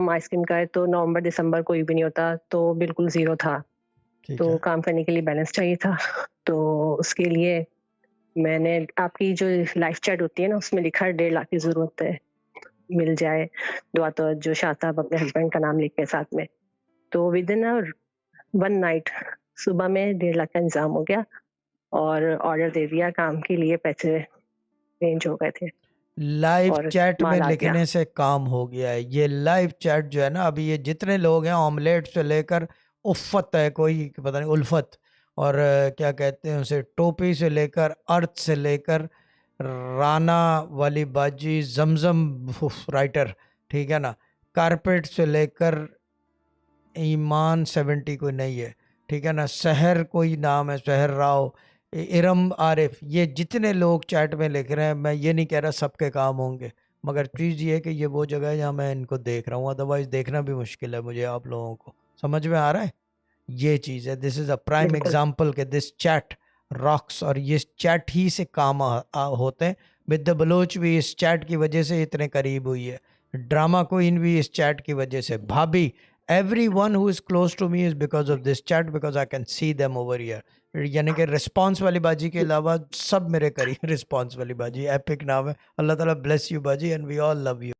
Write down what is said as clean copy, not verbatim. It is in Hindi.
माइस्किन का है तो नवंबर दिसंबर कोई भी नहीं होता, तो बिल्कुल ज़ीरो था। ठीक तो है। काम करने के लिए बैलेंस चाहिए था। तो उसके लिए मैंने आपकी जो लाइफ चैट होती है ना, उसमें लिखा है 1.5 लाख की ज़रूरत है, मिल जाए। दुआ तो जो शाह साहब अपने हस्बैंड का नाम लिख के साथ में। तो विदिन वन नाइट सुबह में 1.5 लाख का इंतज़ाम हो गया और ऑर्डर दे दिया, काम के लिए पैसे अरेंज हो गए थे लाइव और चैट में माल आ गया। लिखने से काम हो गया है। ये लाइव चैट जो है ना, अभी ये जितने लोग हैं, ऑमलेट से लेकर उफ़्फ़त है, कोई पता नहीं उल्फत, और क्या कहते हैं उसे, टोपी से लेकर, अर्थ से लेकर, राना वाली बाजी, जमजम राइटर, ठीक है ना, कारपेट से लेकर ईमान 70 कोई नहीं है, ठीक है ना, शहर कोई नाम है, शहर राव, इरम आरिफ, ये जितने लोग चैट में लिख रहे हैं, मैं ये नहीं कह रहा सबके काम होंगे, मगर चीज़ ये है कि ये वो जगह है जहाँ मैं इनको देख रहा हूँ, अदरवाइज देखना भी मुश्किल है मुझे। आप लोगों को समझ में आ रहा है? ये चीज़ है, दिस इज़ अ प्राइम बिल्कुल, एग्जाम्पल के दिस चैट रॉक्स, और ये चैट ही से काम होते हैं। विद द बलोच भी इस चैट की वजह से इतने करीब हुई है, ड्रामा क्वीन भी इस चैट की वजह से, भाभी, everyone who is close to me is because of this chat, because I can see them over here। यानी कि रिस्पॉन्स वाली बाजी के अलावा सब मेरे करीब रिस्पॉन्स वाली बाजी, एपिक नाम है। अल्लाह ताला ब्लेस यू बाजी, and we all love you.